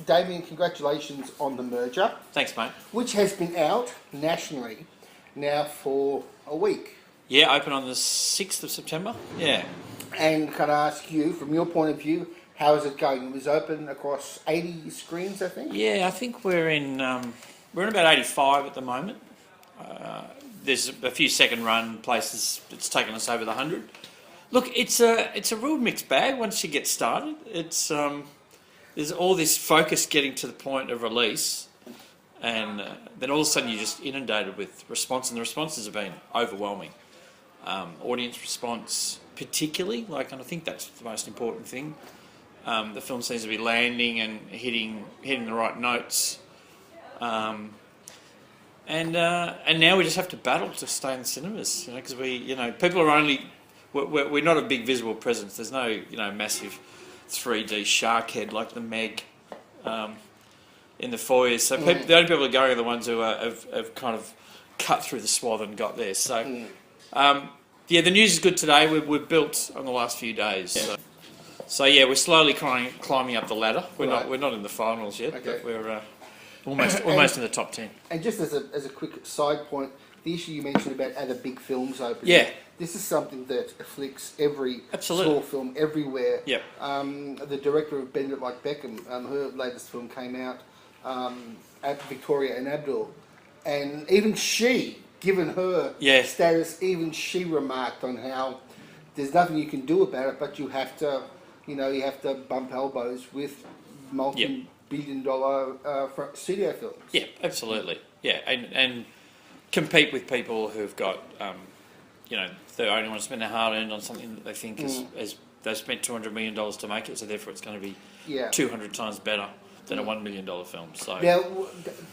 Damian, congratulations on the merger, Thanks, mate. which has been out nationally now for a week. Yeah, open on the 6th of September. Yeah. And can I ask you, from your point of view, how is it going? It was open across 80 screens, I think. Yeah, I think we're in about 85 at the moment. There's a few second run places that's taken us over the 100. Look, it's a real mixed bag once you get started. It's there's all this focus getting to the point of release, and then all of a sudden you're just inundated with response, and the responses have been overwhelming. Audience response, particularly, and I think that's the most important thing. The film seems to be landing and hitting the right notes, and now we just have to battle to stay in the cinemas, because people are only we're not a big visible presence. There's no massive 3D shark head like the Meg in the foyers. So the only people who are going are the ones who have kind of cut through the swath and got there. So the news is good today. We've built on the last few days. Yeah. So we're slowly climbing up the ladder. We're not in the finals yet, okay. but we're almost in the top 10. And just as a quick side point, the issue you mentioned about other big films opening. Yeah. This is something that afflicts every Absolutely. small film everywhere. Yep. The director of Bend It Like Beckham, her latest film came out at Victoria and Abdul, and even she, given her status, even she remarked on how there's nothing you can do about it, but you have to bump elbows with multi-billion-dollar studio films. Yeah, absolutely. Yeah, and compete with people who've got, they only want to spend their hard earned on something that they think is they've spent $200 million to make it, so therefore it's going to be 200 times better than a $1 million film. So now,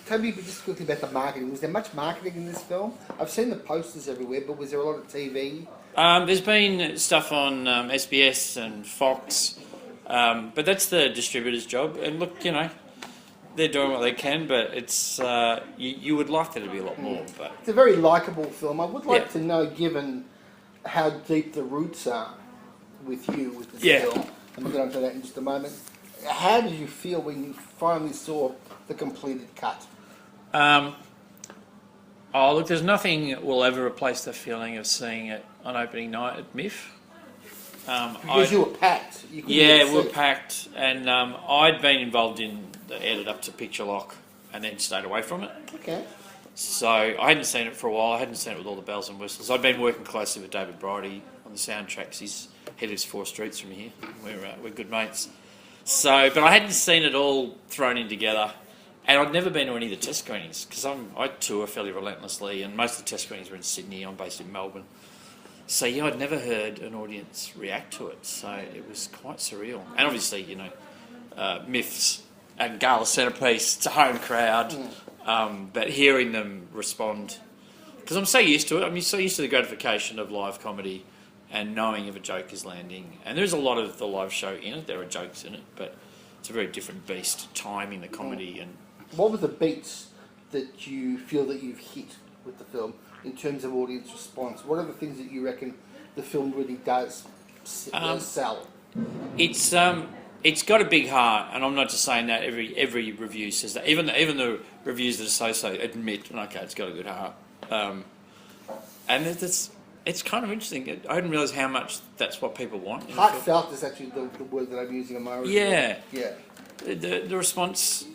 tell me just quickly about the marketing. Was there much marketing in this film? I've seen the posters everywhere, but was there a lot of TV? There's been stuff on SBS and Fox, but that's the distributor's job. And look, they're doing what they can, but it's you would like there to be a lot more. But it's a very likeable film. I would like to know, given how deep the roots are with this film, and we'll get onto that in just a moment. How did you feel when you finally saw the completed cut? Look, there's nothing that will ever replace the feeling of seeing it on opening night at MIFF. Because you were packed. We were packed, and I'd been involved in the edit up to Picture Lock and then stayed away from it. Okay. So I hadn't seen it for a while. I hadn't seen it with all the bells and whistles. I'd been working closely with David Bridie on the soundtracks. He lives 4 streets from here. We're good mates. So, but I hadn't seen it all thrown in together, and I'd never been to any of the test screenings because I tour fairly relentlessly, and most of the test screenings were in Sydney. I'm based in Melbourne. So I'd never heard an audience react to it, so it was quite surreal. And obviously, MIFs and Gala Centrepiece, it's a home crowd, but hearing them respond, because I'm so used to it. I'm so used to the gratification of live comedy and knowing if a joke is landing. And there's a lot of the live show in it. There are jokes in it, but it's a very different beast, timing the comedy. And what were the beats that you feel that you've hit with the film in terms of audience response? What are the things that you reckon the film really does sell? It's got a big heart, and I'm not just saying that. Every review says that. Even the reviews that are so admit, okay, it's got a good heart. And it's kind of interesting. I didn't realise how much that's what people want. Heartfelt is actually the word that I'm using in my review. Yeah. Yeah. The response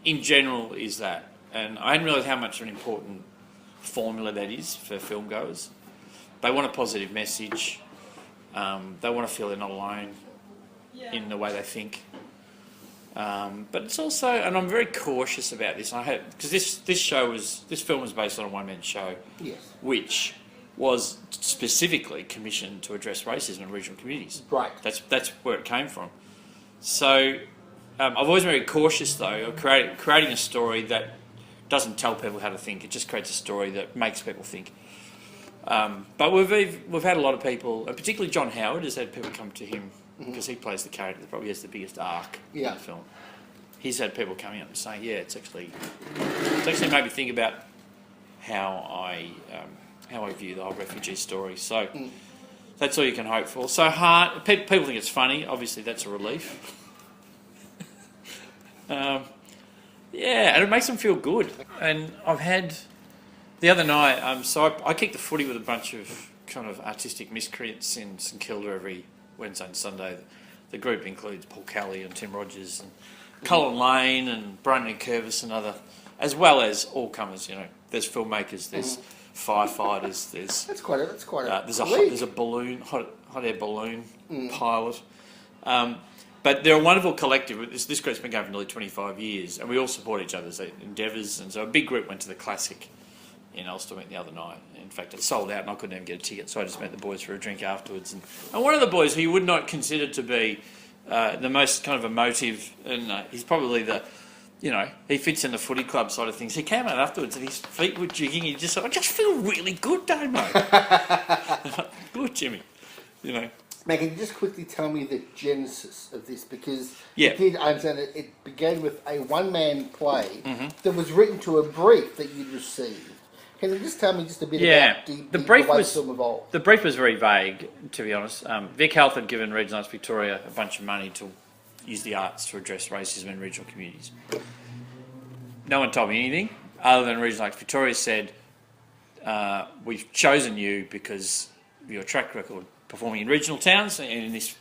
in general is that, and I didn't realise how much of an important formula that is for film goers. They want a positive message. They want to feel they're not alone in the way they think. But it's also, and I'm very cautious about this. Because this film was based on a one-man show, which was specifically commissioned to address racism in regional communities. Right. That's where it came from. So I've always been very cautious, though, of creating a story that doesn't tell people how to think. It just creates a story that makes people think. But we've had a lot of people, and particularly John Howard has had people come to him because he plays the character that probably has the biggest arc in the film. He's had people coming up and saying, it's actually made me think about how I view the whole refugee story. So that's all you can hope for. So people think it's funny. Obviously, that's a relief. Yeah, and it makes them feel good. And I've had the other night. So I kick the footy with a bunch of kind of artistic miscreants in St Kilda every Wednesday and Sunday. The group includes Paul Kelly and Tim Rogers and Colin Lane and Brandon Curvis and other, as well as all comers. You know, there's filmmakers, there's firefighters, there's there's a balloon, hot air balloon pilot. But they're a wonderful collective. This group's been going for nearly 25 years, and we all support each other's endeavours. And so a big group went to the Classic in Ulster the other night. In fact, it sold out, and I couldn't even get a ticket, so I just met the boys for a drink afterwards. And one of the boys, who you would not consider to be the most kind of emotive, and he's probably he fits in the footy club side of things. He came out afterwards, and his feet were jigging. He just said, "I just feel really good, Damo." Good, Jimmy. You know. Now, can you just quickly tell me the genesis of this? Because I understand that it began with a one-man play that was written to a brief that you'd received. Can you just tell me just a bit about the brief way the film evolved? The brief was very vague, to be honest. Vic Health had given Regional Arts Victoria a bunch of money to use the arts to address racism in regional communities. No one told me anything other than Regional Arts Victoria said, "We've chosen you because of your track record performing in regional towns and in this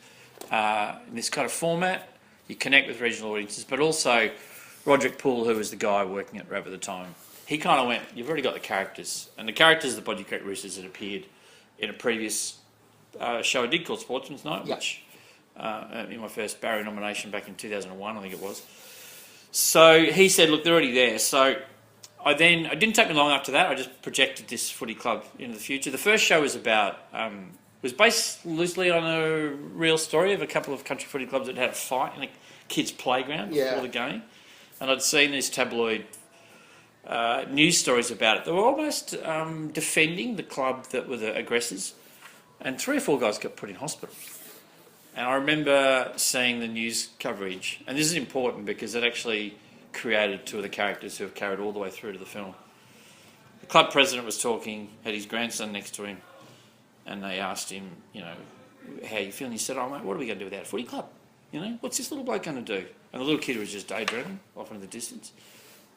kind of format. You connect with regional audiences," but also Roderick Poole, who was the guy working at RAV at the time, he kind of went, "You've already got the characters." And the characters of the Body Creek Roosters had appeared in a previous show I did called Sportsman's Night, which in my first Barry nomination back in 2001, I think it was. So he said, "Look, they're already there." So it didn't take me long after that. I just projected this footy club into the future. The first show was was based loosely on a real story of a couple of country footy clubs that had a fight in a kid's playground before the game. And I'd seen these tabloid news stories about it. They were almost defending the club that were the aggressors. And 3 or 4 guys got put in hospital. And I remember seeing the news coverage. And this is important because it actually created 2 of the characters who have carried all the way through to the film. The club president was talking, had his grandson next to him. And they asked him, "How you feeling?" He said, "Oh, mate, what are we going to do with our footy club? What's this little bloke going to do?" And the little kid was just daydreaming off into the distance.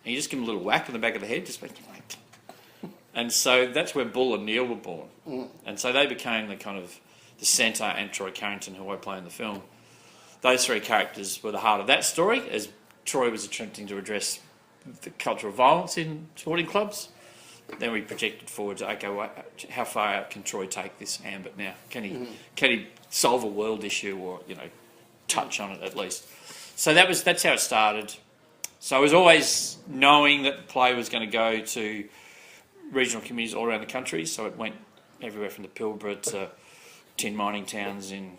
And you just give him a little whack on the back of the head, just make him whack. And so that's where Bull and Neil were born. And so they became the centre, and Troy Carrington, who I play in the film. Those 3 characters were the heart of that story, as Troy was attempting to address the culture of violence in sporting clubs. Then we projected forward to, okay, how far can Troy take this ambit now? Can he solve a world issue or, touch on it at least? So that's how it started. So I was always knowing that the play was going to go to regional communities all around the country. So it went everywhere from the Pilbara to tin mining towns in,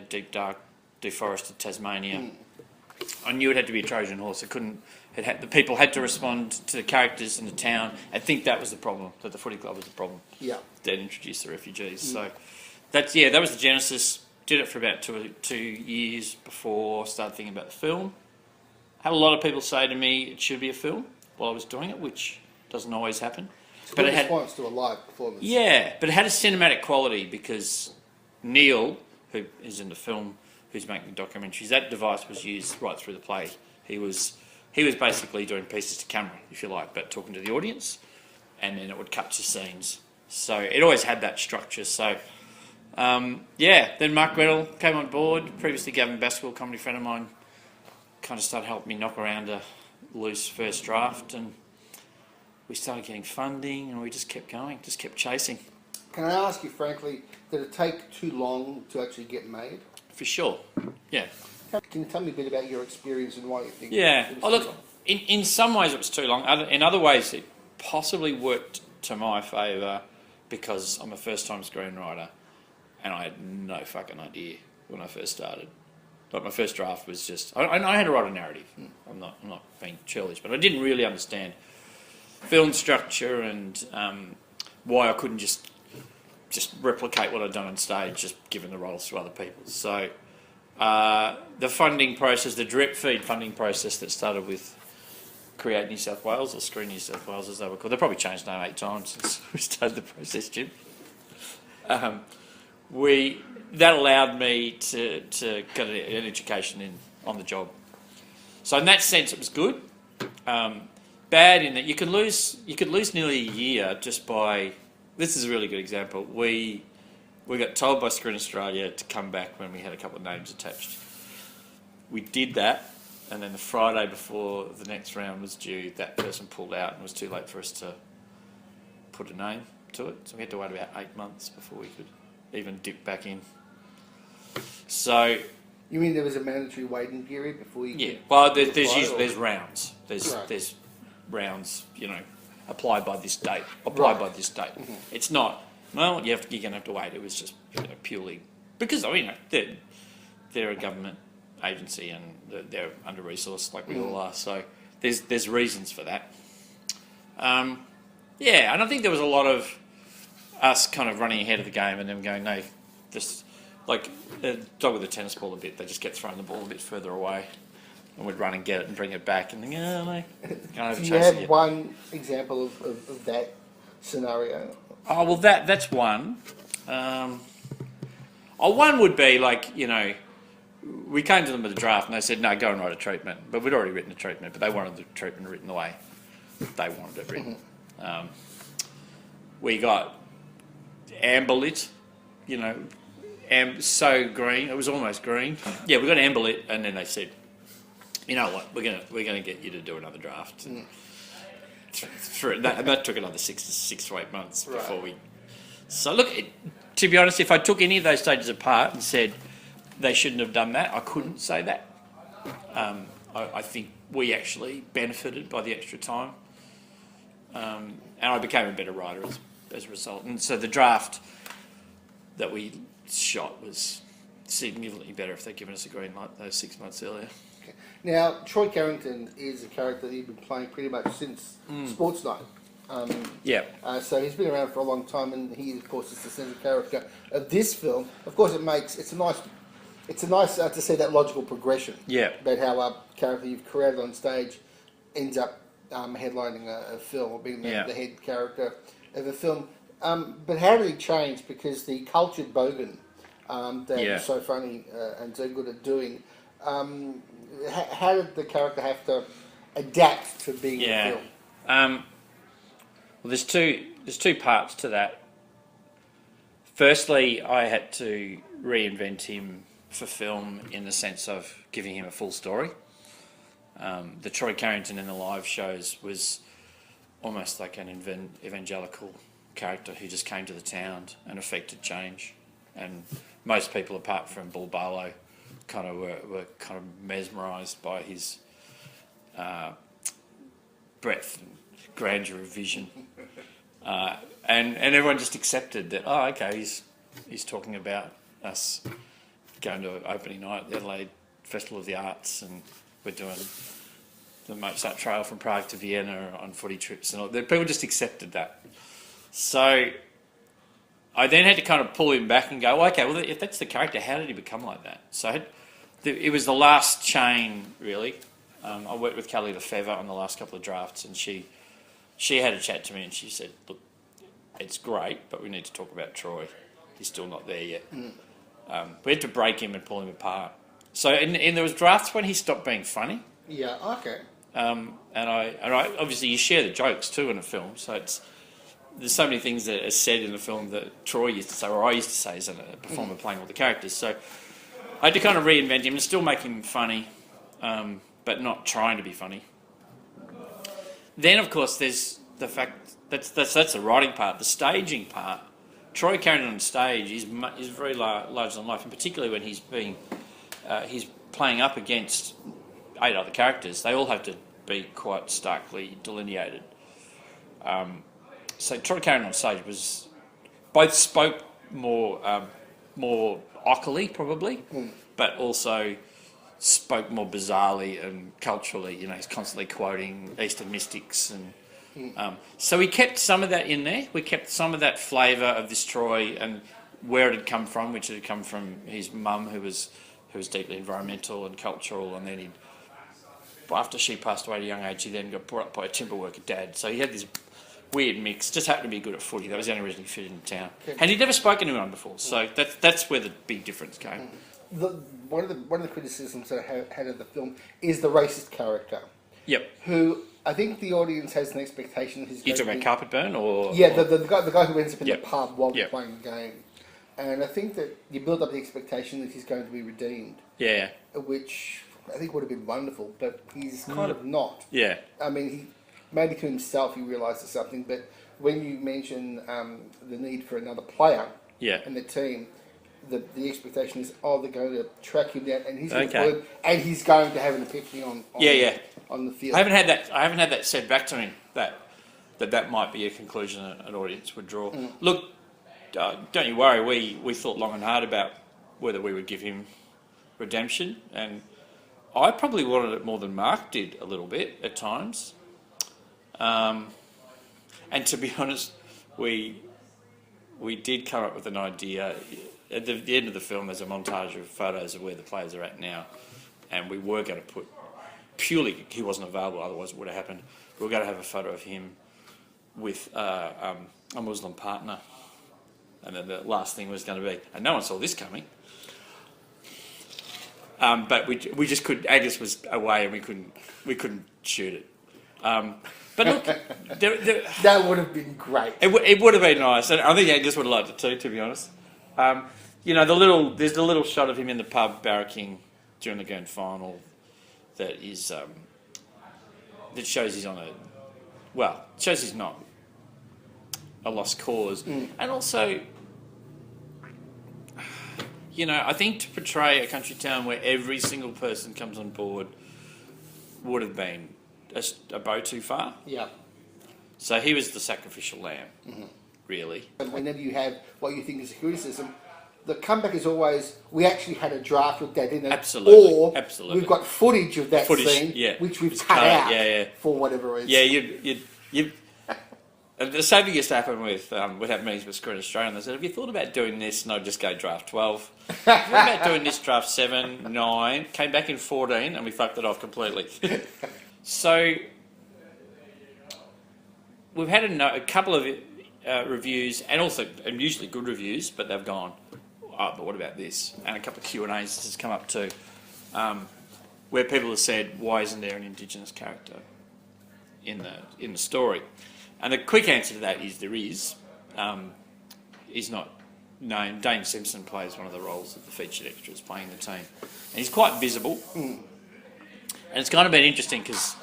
deep, dark, deforested Tasmania. I knew it had to be a Trojan horse. The people had to respond to the characters in the town. I think that was the problem, that the footy club was the problem. Yeah. That introduced the refugees. So that was the genesis. Did it for about two years before I started thinking about the film. Had a lot of people say to me it should be a film while I was doing it, which doesn't always happen. It's a good response to a live performance. Yeah, but it had a cinematic quality because Neil, who is in the film, who's making the documentaries, that device was used right through the play. He was basically doing pieces to camera, if you like, but talking to the audience, and then it would cut to scenes. So it always had that structure. So, then Mark Gretel came on board. Previously, Gavin Baswell, a comedy friend of mine, kind of started helping me knock around a loose first draft, and we started getting funding, and we just kept going, just kept chasing. Can I ask you frankly, did it take too long to actually get made? For sure, yeah. Can you tell me a bit about your experience and why you think? Yeah. In some ways it was too long. In other ways it possibly worked to my favour because I'm a first-time screenwriter and I had no fucking idea when I first started. Like my first draft was just I had to write a narrative. I'm not being churlish, but I didn't really understand film structure and why I couldn't just replicate what I'd done on stage, just giving the roles to other people. So the funding process, the drip feed funding process that started with Create New South Wales, or Screen New South Wales as they were called. They've probably changed name 8 times since we started the process, Jim. That allowed me to get an education on the job. So in that sense, it was good. Bad in that you could lose nearly a year just by. This is a really good example. We got told by Screen Australia to come back when we had a couple of names attached. We did that, and then the Friday before the next round was due, that person pulled out, and it was too late for us to put a name to it. So we had to wait about 8 months before we could even dip back in. So. You mean there was a mandatory waiting period before you? Yeah. Well, there's rounds. There's rounds. Applied by this date. By this date. Mm-hmm. It's not. Well, you're going to have to wait. It was just purely because they're a government agency and they're under resourced like we all are. So there's reasons for that. And I think there was a lot of us kind of running ahead of the game and them going, no, this like a dog with a tennis ball a bit. They just get thrown the ball a bit further away, and we'd run and get it and bring it back and think, no, can't do you have one example of that scenario? Oh well, that's one. One would be we came to them with a draft and they said, no, go and write a treatment. But we'd already written a treatment, but they wanted the treatment written the way they wanted it written. Mm-hmm. We got amber lit, so green, it was almost green. Yeah, we got amber lit, and then they said, you know what, we're gonna get you to do another draft. And that took another 6 to 8 months before we. So look, to be honest, if I took any of those stages apart and said they shouldn't have done that, I couldn't say that. I think we actually benefited by the extra time, and I became a better writer as a result. And so the draft that we shot was significantly better if they'd given us a green light those 6 months earlier. Okay. Now, Troy Carrington is a character that you've been playing pretty much since Sports Night. So he's been around for a long time, and he, of course, is the central character of this film. Of course, it's a nice to see that logical progression. Yeah. About how a character you've created on stage ends up headlining a film or being the head character of a film. But how did he change? Because the cultured bogan that was so funny and so good at doing. How did the character have to adapt to being in the film? Well, there's two parts to that. Firstly, I had to reinvent him for film in the sense of giving him a full story. The Troy Carrington in the live shows was almost like an evangelical character who just came to the town and affected change. And most people, apart from Bull Barlow, kind of were kind of mesmerised by his breadth and grandeur of vision. And everyone just accepted that, okay, he's talking about us going to opening night at the Adelaide Festival of the Arts, and we're doing the Mozart Trail from Prague to Vienna on footy trips, and all. People just accepted that. So I then had to kind of pull him back and go, okay, well, if that's the character, how did he become like that? So it was the last chain, really. I worked with Kelly Lefevre on the last couple of drafts, and she had a chat to me, and she said, look, it's great, but we need to talk about Troy. He's still not there yet. We had to break him and pull him apart. So and there was drafts when he stopped being funny. Yeah, okay. And I obviously you share the jokes too in a film, so there's so many things that are said in the film that Troy used to say, or I used to say as a performer playing all the characters. So I had to kind of reinvent him and still make him funny, but not trying to be funny. Then, of course, there's the fact that's the writing part. The staging part, Troy Carrington on stage is very larger than life, and particularly when he's playing up against 8 other characters. They all have to be quite starkly delineated. So Troy Carrington on stage both spoke more awkwardly, probably, but also spoke more bizarrely and culturally. He's constantly quoting Eastern mystics, and so we kept some of that in there. We kept some of that flavour of this Troy and where it had come from, which had come from his mum, who was deeply environmental and cultural, and then after she passed away at a young age, he then got brought up by a timber worker dad. So he had this weird mix. Just happened to be good at footy. That was the only reason he fit in town. And he'd never spoken to anyone before. So that's where the big difference came. one of the criticisms that I had of the film is the racist character. Yep. Who I think the audience has an expectation that he's. You talking about Carpetburn or? Yeah, the guy who ends up in Yep. the pub while Yep. playing the game, and I think that you build up the expectation that he's going to be redeemed. Yeah. Which I think would have been wonderful, but he's kind of not. Yeah. I mean, he maybe to himself he realises something, but when you mention the need for another player Yeah. in the team, the expectation is, they're going to track him down, and he's going Okay. to and he's going to have an epiphany on the field. I haven't had that said back to me that might be a conclusion an audience would draw. Look, don't you worry. We thought long and hard about whether we would give him redemption, and I probably wanted it more than Mark did a little bit at times. And to be honest, we did come up with an idea. At the end of the film, there's a montage of photos of where the players are at now, and we were going to put, purely he wasn't available, otherwise it would have happened. We were going to have a photo of him with a Muslim partner, and then the last thing was going to be, and no one saw this coming. But we just couldn't. Angus was away, and we couldn't shoot it. But look, that would have been great. It would have been nice, and I think Angus would have liked it too. To be honest, there's the little shot of him in the pub barracking during the grand final that is that shows he's shows he's not a lost cause, and also. I think to portray a country town where every single person comes on board would have been a bow too far. Yeah. So he was the sacrificial lamb, really. And whenever you have what you think is a criticism, the comeback is always, we actually had a draft with that in it. Absolutely. Or Absolutely. we've got footage of that scene, which we've cut out for whatever reason. Yeah, you the same thing used to happen with having meetings with Screen Australia. They said, have you thought about doing this? And I'd just go draft 12. Thought about doing this draft 7, 9, came back in 14, and we fucked it off completely. So we've had a couple of reviews, and usually good reviews, but they've gone, but what about this? And a couple of Q&As has come up too, where people have said, why isn't there an Indigenous character in the story? And the quick answer to that is there is. He's not known. Dane Simpson plays one of the roles of the featured extras playing the team. And he's quite visible. And it's kind of been interesting because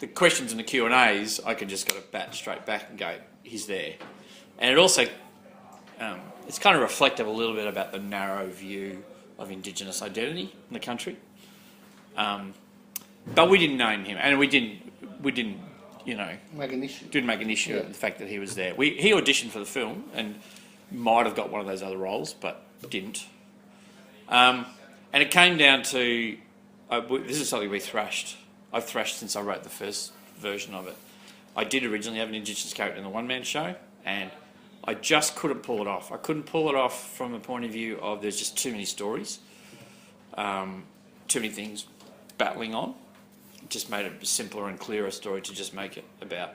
the questions in the Q&As, I can just got to bat straight back and go, he's there. And it also, it's kind of reflective a little bit about the narrow view of Indigenous identity in the country. But we didn't name him, and we didn't make an issue. Didn't make an issue of the fact that he was there. He auditioned for the film and might have got one of those other roles, but didn't. And it came down to this is something we thrashed. I've thrashed since I wrote the first version of it. I did originally have an Indigenous character in the one-man show, and I just couldn't pull it off. I couldn't pull it off from the point of view of there's just too many stories, too many things battling on. Just made a simpler and clearer story to just make it about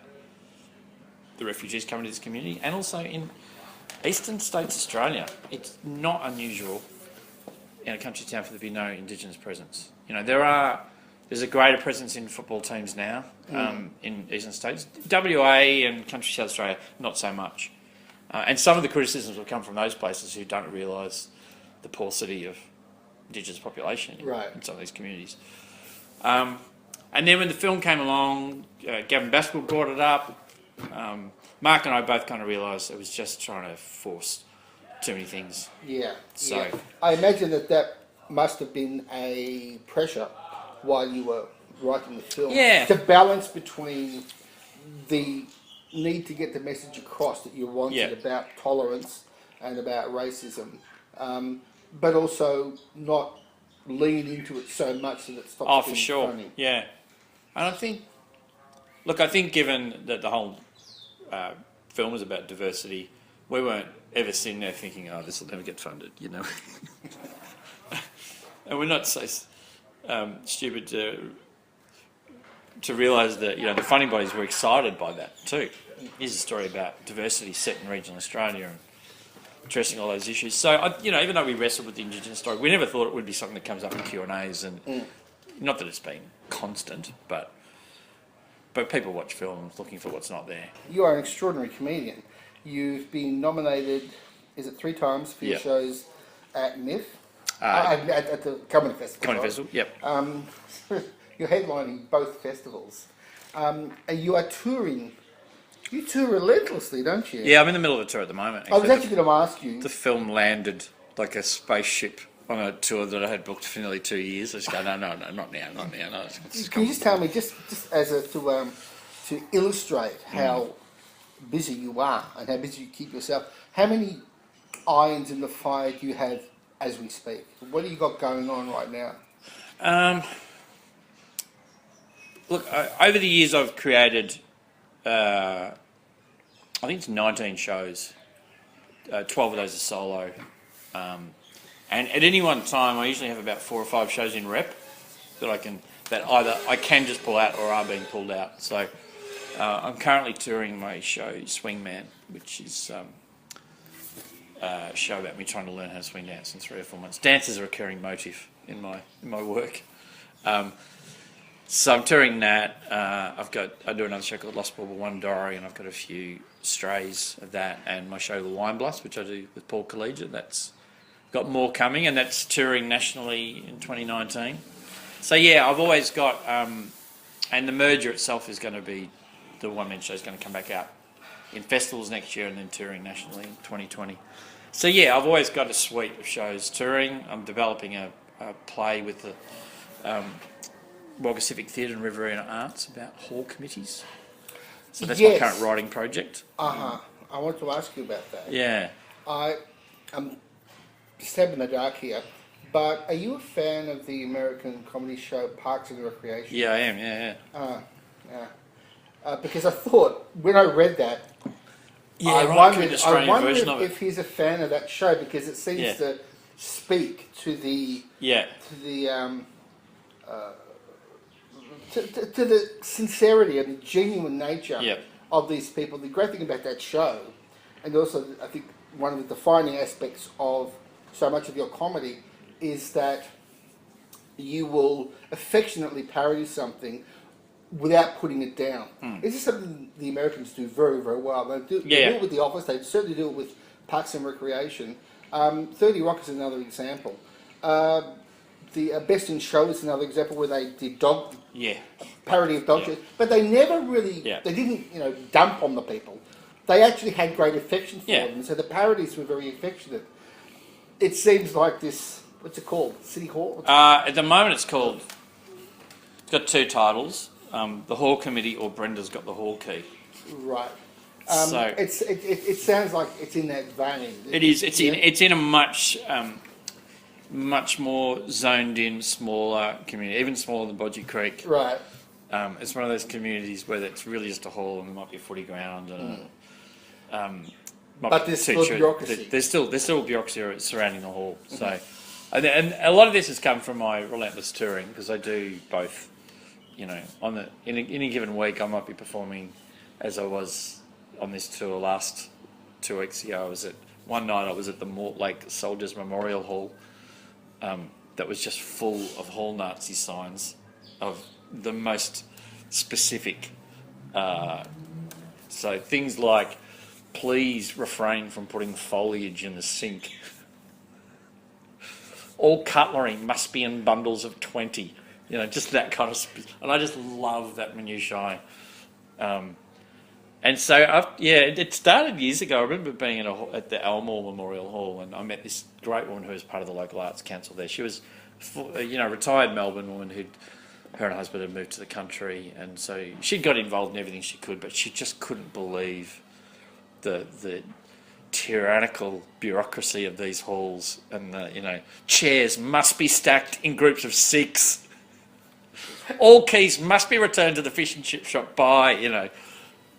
the refugees coming to this community. And also in eastern states Australia, it's not unusual in a country town for there to be no Indigenous presence. There's a greater presence in football teams now in eastern states. WA and country South Australia, not so much. And some of the criticisms will come from those places who don't realise the paucity of Indigenous population in some of these communities. And then when the film came along, Gavin Baskell brought it up. Mark and I both kind of realised it was just trying to force too many things. Yeah. So I imagine that must have been a pressure while you were writing the film. Yeah. To balance between the need to get the message across that you wanted about tolerance and about racism, but also not lean into it so much that it stops being funny. Yeah. And I think given that the whole film was about diversity, we weren't ever sitting there thinking, this will never get funded, And we're not so stupid to realise that, the funding bodies were excited by that too. Here's a story about diversity set in regional Australia, addressing all those issues. So, even though we wrestled with the Indigenous story, we never thought it would be something that comes up in Q&As, and not that it's been constant, but people watch films looking for what's not there. You are an extraordinary comedian. You've been nominated, is it 3 times for your shows at MIF? At the Comedy Festival. Comedy Festival, yep. You're headlining both festivals. And you are touring. You tour relentlessly, don't you? Yeah, I'm in the middle of a tour at the moment. I was actually going to ask you. The film landed like a spaceship on a tour that I had booked for nearly 2 years. I just go, no, not now. No, Can you just tell me, just as to illustrate how busy you are and how busy you keep yourself, how many irons in the fire do you have as we speak? What do you got going on right now? Look, over the years I've created, I think it's 19 shows. 12 of those are solo. And at any one time, I usually have about 4 or 5 shows in rep that either I can just pull out or are being pulled out. So I'm currently touring my show Swingman, which is a show about me trying to learn how to swing dance in 3 or 4 months. Dance is a recurring motif in my work. So I'm touring that. I do another show called Lost Bauble One Diary, and I've got a few strays of that, and my show The Wine Blast, which I do with Paul Collegiate. That's got more coming, and that's touring nationally in 2019. So yeah, I've always got, and the merger itself is going to be, the one-man show is going to come back out in festivals next year and then touring nationally in 2020. So yeah, I've always got a suite of shows touring. I'm developing a play with the Wagga Civic Theatre and Riverina Arts about hall committees. So that's my current writing project. I want to ask you about that. Yeah. I'm stabbing in the dark here, but are you a fan of the American comedy show Parks and Recreation? Yeah, I am, yeah. Because I thought, when I read that, I wondered if he's a fan of that show, because it seems to speak to the to the sincerity and the genuine nature of these people. The great thing about that show, and also I think one of the defining aspects of so much of your comedy, is that you will affectionately parody something without putting it down. This is something the Americans do very, very well. They do it with The Office. They certainly do it with Parks and Recreation. 30 Rock is another example. The Best in Show is another example where they did parody of dog shit, but they never really, they didn't, dump on the people. They actually had great affection for them, so the parodies were very affectionate. It seems like this, what's it called? City Hall? At the moment it's got 2 titles, The Hall Committee or Brenda's Got the Hall Key. Right. So it sounds like it's in that vein. It is. It's in a much more zoned in, smaller community, even smaller than Bodgy Creek. Right. It's one of those communities where it's really just a hall, and there might be a footy ground, and but there's still bureaucracy. There's still bureaucracy surrounding the hall. So, and a lot of this has come from my relentless touring, because I do both. In a given week, I might be performing, as I was on this tour last 2 weeks ago. One night I was at the Mortlake Soldiers Memorial Hall. That was just full of hall Nazi signs of the most specific. So things like, please refrain from putting foliage in the sink. All cutlery must be in bundles of 20. Just that kind of... and I just love that minutiae. And so, it started years ago. I remember being at the Elmore Memorial Hall, and I met this great woman who was part of the local arts council there. She was, retired Melbourne woman her and her husband had moved to the country, and so she got involved in everything she could, but she just couldn't believe the tyrannical bureaucracy of these halls, and chairs must be stacked in groups of 6. All keys must be returned to the fish and chip shop by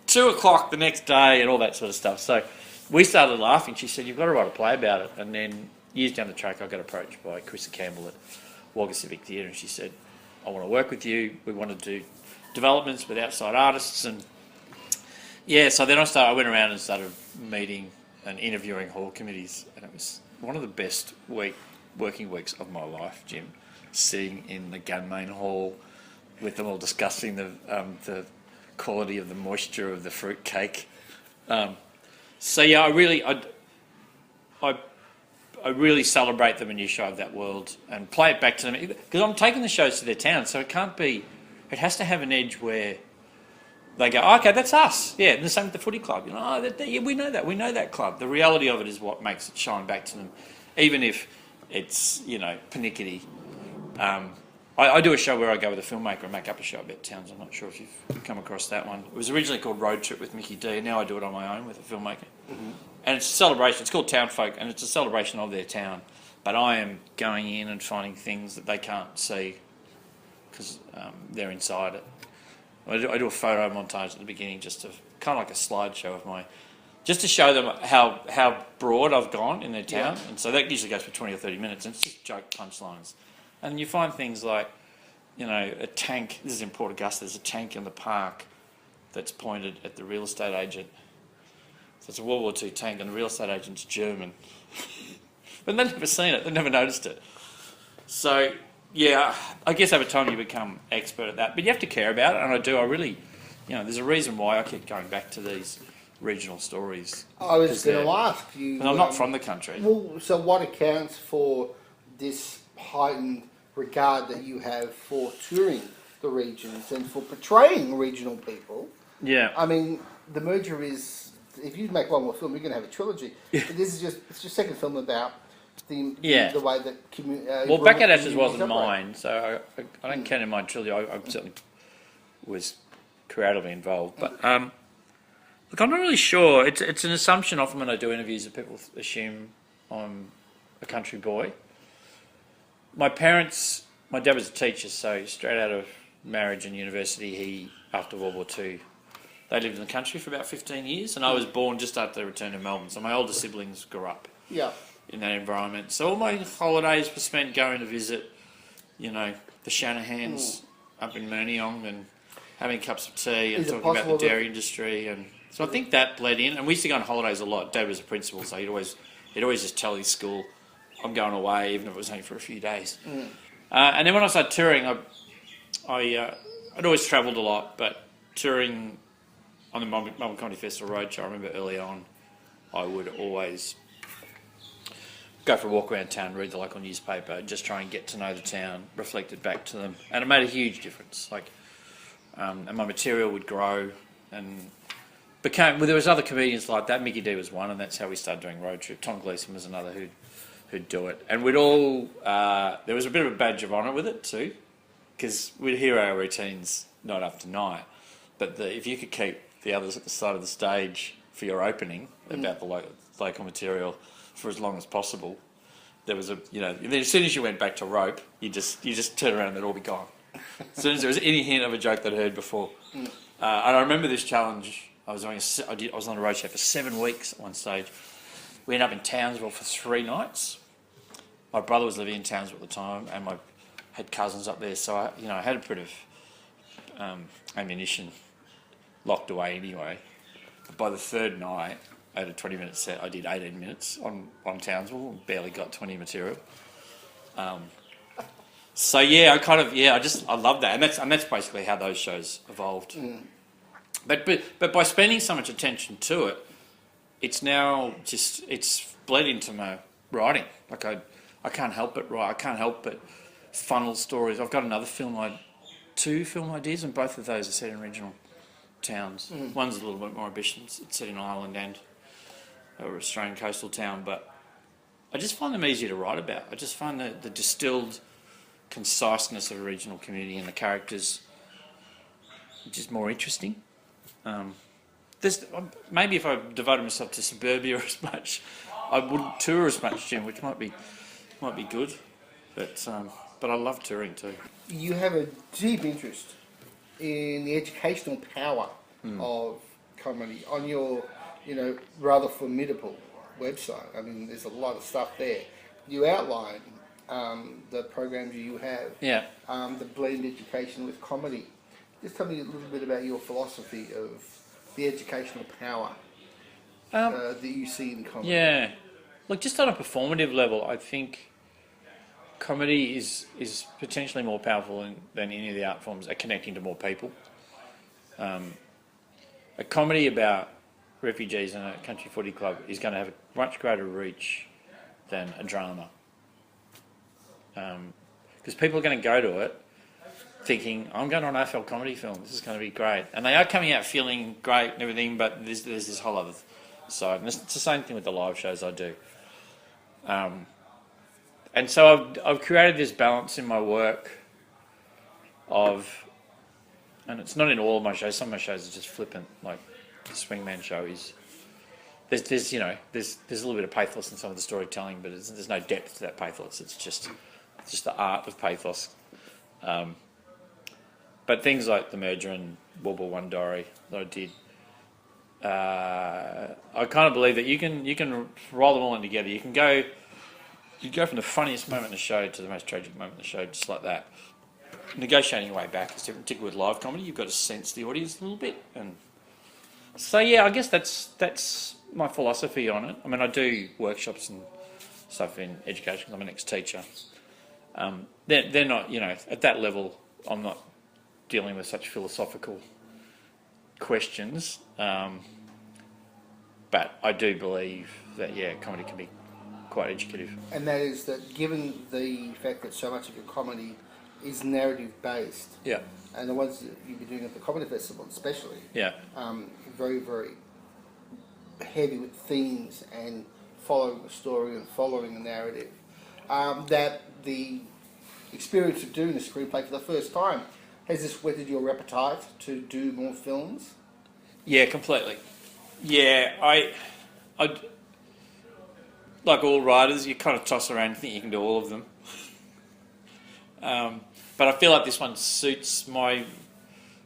2:00 the next day, and all that sort of stuff. So we started laughing. She said, "You've got to write a play about it." And then years down the track, I got approached by Chrissa Campbell at Wagga Civic Theatre, and she said, "I want to work with you. We want to do developments with outside artists." And so then I went around and started meeting and interviewing hall committees, and it was one of the best working weeks of my life, Jim. Sitting in the Gunmain Hall with them all discussing the quality of the moisture of the fruit cake. So yeah, I really celebrate them when you show that world and play it back to them, because I'm taking the shows to their town, so it can't be. It has to have an edge where they go, oh, okay, that's us. Yeah, and the same with the footy club. You know, yeah, we know that club. The reality of it is what makes it shine back to them, even if it's pernickety. I do a show where I go with a filmmaker and make up a show about towns. I'm not sure if you've come across that one. It was originally called Road Trip with Mickey D, and now I do it on my own with a filmmaker. Mm-hmm. And it's a celebration. It's called Town Folk, and it's a celebration of their town. But I am going in and finding things that they can't see because they're inside it. I do a photo montage at the beginning, just to kind of like a slideshow of just to show them how broad I've gone in their town. Yeah. And so that usually goes for 20 or 30 minutes, and it's just joke punchlines. And you find things like, a tank. This is in Port Augusta. There's a tank in the park that's pointed at the real estate agent. So it's a World War II tank, and the real estate agent's German. But they've never seen it. They've never noticed it. So, yeah, I guess over time you become expert at that. But you have to care about it, and I do. I really, there's a reason why I keep going back to these regional stories. I was going to ask you. I'm not from the country. Well, so what accounts for this heightened regard that you have for touring the regions and for portraying regional people? Yeah. I mean, the merger is, if you make one more film, you're going to have a trilogy. Yeah. But it's your second film about the way that well, Back at Ashes wasn't mine, so I don't count in my trilogy. I certainly was creatively involved. But look, I'm not really sure. It's an assumption often when I do interviews that people assume I'm a country boy. My dad was a teacher, so straight out of marriage and university, after World War II, they lived in the country for about 15 years, and I was born just after they returned to Melbourne, so my older siblings grew up in that environment. So all my holidays were spent going to visit, the Shanahans up in Murniong and having cups of tea and talking about the dairy industry. And so I think that bled in, and we used to go on holidays a lot. Dad was a principal, so he'd always just tell his school, I'm going away, even if it was only for a few days. And then when I started touring, I'd always travelled a lot, but touring on the Melbourne Comedy Festival Roadshow, I remember early on, I would always go for a walk around town, read the local newspaper, just try and get to know the town, reflect it back to them. And it made a huge difference. And my material would grow, and there was other comedians like that. Mickey D was one, and that's how we started doing Road Trip. Tom Gleeson was another who'd do it, and we'd all there was a bit of a badge of honour with it too, because we'd hear our routines night after night, but if you could keep the others at the side of the stage for your opening about the local material for as long as possible, there was then as soon as you went back to rope, you just turn around and it'd all be gone. As soon as there was any hint of a joke that I'd heard before. And I remember this challenge. I was on the road show for 7 weeks at one stage. We ended up in Townsville for 3 nights. My brother was living in Townsville at the time, and I had cousins up there, so I had a bit of ammunition locked away anyway. But by the 3rd night, I had a 20-minute set. I did 18 minutes on Townsville, and barely got 20 material. So yeah, I love that, and that's basically how those shows evolved. But by spending so much attention to it, it's now it's bled into my writing. Like I can't help but write. I can't help but funnel stories. I've got two film ideas, and both of those are set in regional towns. One's a little bit more ambitious. It's set in Ireland and an Australian coastal town, but I just find them easier to write about. I just find the distilled conciseness of a regional community and the characters just more interesting. Maybe if I devoted myself to suburbia as much, I wouldn't tour as much, Jim, which might be good. But I love touring too. You have a deep interest in the educational power of comedy on your, rather formidable website. I mean, there's a lot of stuff there. You outline the programs you have. Yeah. The blend education with comedy. Just tell me a little bit about your philosophy of the educational power that you see in comedy? Yeah. Look, just on a performative level, I think comedy is potentially more powerful than any of the art forms at connecting to more people. A comedy about refugees in a country footy club is going to have a much greater reach than a drama. Because people are going to go to it thinking, I'm going to an AFL comedy film, this is going to be great. And they are coming out feeling great and everything, but there's this whole other side. And it's the same thing with the live shows I do. And so I've created this balance in my work of, and it's not in all of my shows, some of my shows are just flippant, like the Swingman show is, there's a little bit of pathos in some of the storytelling, but there's no depth to that pathos, it's just the art of pathos. But things like The Merger and World War One Diary that I did, I kind of believe that you can roll them all in together. You go from the funniest moment in the show to the most tragic moment in the show, just like that. Negotiating your way back is different. Particularly with live comedy, you've got to sense the audience a little bit, and so yeah, I guess that's my philosophy on it. I mean, I do workshops and stuff in education because I'm an ex-teacher. They're not, at that level. I'm not dealing with such philosophical questions, but I do believe that comedy can be quite educative. And that is that, given the fact that so much of your comedy is narrative based, and the ones that you've been doing at the comedy festival especially, very, very heavy with themes and following the story and following the narrative, that the experience of doing the screenplay for the first time, has this whetted your appetite to do more films? Yeah, completely. Yeah, I like all writers, you kind of toss around and think you can do all of them. But I feel like this one suits my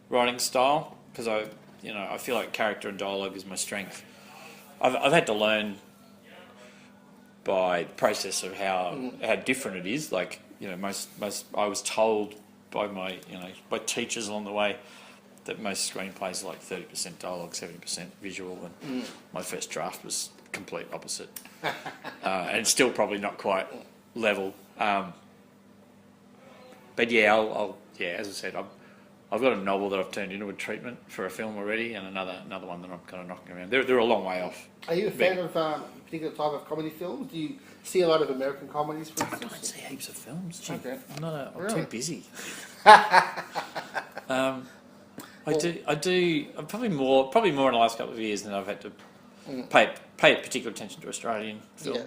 writing style because I feel like character and dialogue is my strength. I've had to learn by the process of how different it is. Like, most I was told by my by teachers along the way that most screenplays are like 30% dialogue, 70% visual, and my first draft was complete opposite, and still probably not quite level. But yeah, I'll as I said, I've got a novel that I've turned into a treatment for a film already, and another one that I'm kind of knocking around. They're a long way off. Are you a fan of a particular type of comedy films? Do you see a lot of American comedies, for instance? I don't see heaps of films. Gee, Okay. I'm too busy. I do. I'm probably more in the last couple of years than I've had to pay particular attention to Australian films. Yeah.